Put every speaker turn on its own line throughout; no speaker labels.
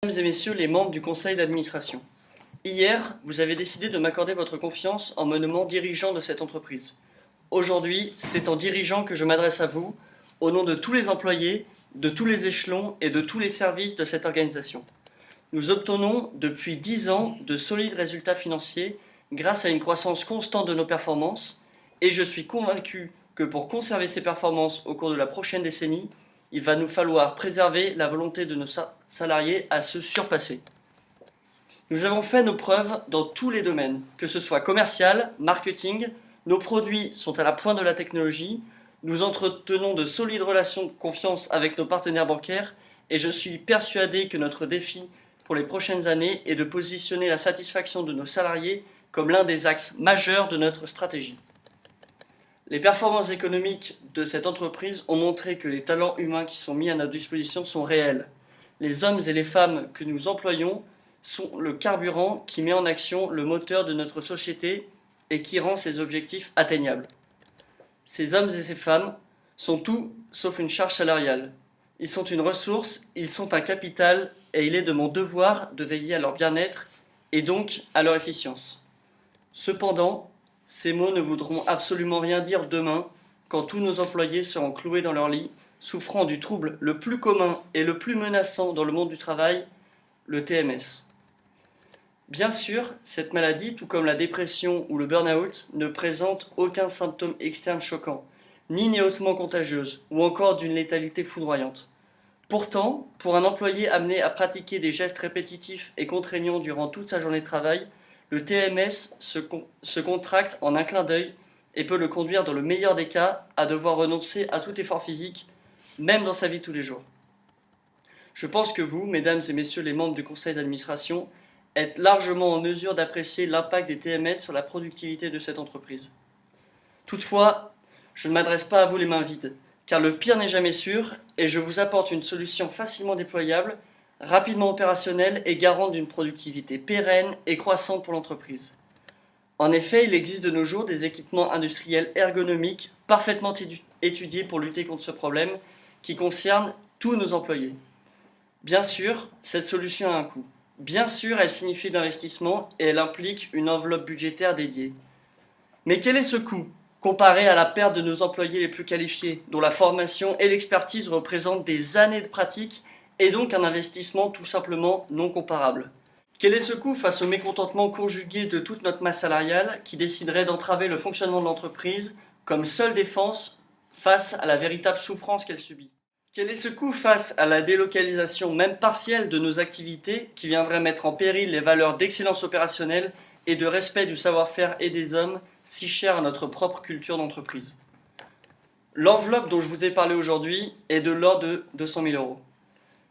Mesdames et messieurs les membres du conseil d'administration, hier, vous avez décidé de m'accorder votre confiance en me nommant dirigeant de cette entreprise. Aujourd'hui, c'est en dirigeant que je m'adresse à vous, au nom de tous les employés, de tous les échelons et de tous les services de cette organisation. Nous obtenons depuis 10 ans de solides résultats financiers grâce à une croissance constante de nos performances et je suis convaincu que pour conserver ces performances au cours de la prochaine décennie, il va nous falloir préserver la volonté de nos salariés à se surpasser. Nous avons fait nos preuves dans tous les domaines, que ce soit commercial, marketing, nos produits sont à la pointe de la technologie, nous entretenons de solides relations de confiance avec nos partenaires bancaires et je suis persuadé que notre défi pour les prochaines années est de positionner la satisfaction de nos salariés comme l'un des axes majeurs de notre stratégie. Les performances économiques de cette entreprise ont montré que les talents humains qui sont mis à notre disposition sont réels. Les hommes et les femmes que nous employons sont le carburant qui met en action le moteur de notre société et qui rend ses objectifs atteignables. Ces hommes et ces femmes sont tout sauf une charge salariale. Ils sont une ressource, ils sont un capital et il est de mon devoir de veiller à leur bien-être et donc à leur efficience. Cependant, ces mots ne voudront absolument rien dire demain, quand tous nos employés seront cloués dans leur lit, souffrant du trouble le plus commun et le plus menaçant dans le monde du travail, le TMS. Bien sûr, cette maladie, tout comme la dépression ou le burn-out, ne présente aucun symptôme externe choquant, ni n'est hautement contagieuse, ou encore d'une létalité foudroyante. Pourtant, pour un employé amené à pratiquer des gestes répétitifs et contraignants durant toute sa journée de travail, le TMS se contracte en un clin d'œil et peut le conduire, dans le meilleur des cas, à devoir renoncer à tout effort physique, même dans sa vie de tous les jours. Je pense que vous, mesdames et messieurs les membres du conseil d'administration, êtes largement en mesure d'apprécier l'impact des TMS sur la productivité de cette entreprise. Toutefois, je ne m'adresse pas à vous les mains vides, car le pire n'est jamais sûr et je vous apporte une solution facilement déployable, rapidement opérationnelle et garante d'une productivité pérenne et croissante pour l'entreprise. En effet, il existe de nos jours des équipements industriels ergonomiques parfaitement étudiés pour lutter contre ce problème qui concerne tous nos employés. Bien sûr, cette solution a un coût. Bien sûr, elle signifie d'investissement et elle implique une enveloppe budgétaire dédiée. Mais quel est ce coût comparé à la perte de nos employés les plus qualifiés, dont la formation et l'expertise représentent des années de pratique et donc un investissement tout simplement non comparable? Quel est ce coût face au mécontentement conjugué de toute notre masse salariale qui déciderait d'entraver le fonctionnement de l'entreprise comme seule défense face à la véritable souffrance qu'elle subit? Quel est ce coût face à la délocalisation même partielle de nos activités qui viendrait mettre en péril les valeurs d'excellence opérationnelle et de respect du savoir-faire et des hommes si chers à notre propre culture d'entreprise? L'enveloppe dont je vous ai parlé aujourd'hui est de l'ordre de 200 000 euros.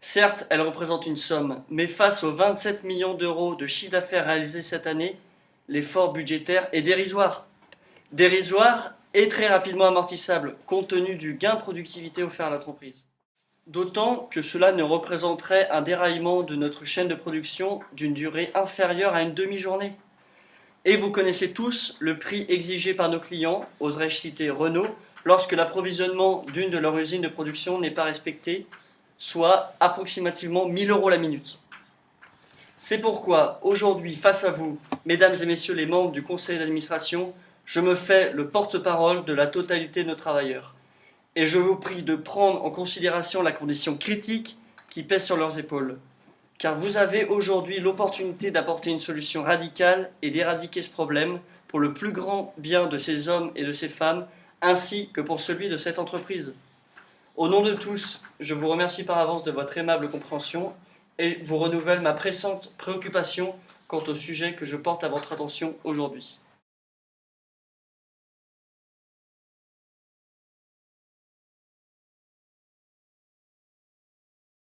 Certes, elle représente une somme, mais face aux 27 millions d'euros de chiffre d'affaires réalisé cette année, l'effort budgétaire est dérisoire. Dérisoire et très rapidement amortissable, compte tenu du gain de productivité offert à l'entreprise. D'autant que cela ne représenterait un déraillement de notre chaîne de production d'une durée inférieure à une demi-journée. Et vous connaissez tous le prix exigé par nos clients, oserais-je citer Renault, lorsque l'approvisionnement d'une de leurs usines de production n'est pas respecté, soit approximativement 1 000 € la minute. C'est pourquoi, aujourd'hui, face à vous, mesdames et messieurs les membres du conseil d'administration, je me fais le porte-parole de la totalité de nos travailleurs. Et je vous prie de prendre en considération la condition critique qui pèse sur leurs épaules. Car vous avez aujourd'hui l'opportunité d'apporter une solution radicale et d'éradiquer ce problème pour le plus grand bien de ces hommes et de ces femmes, ainsi que pour celui de cette entreprise. Au nom de tous, je vous remercie par avance de votre aimable compréhension et vous renouvelle ma pressante préoccupation quant au sujet que je porte à votre attention aujourd'hui.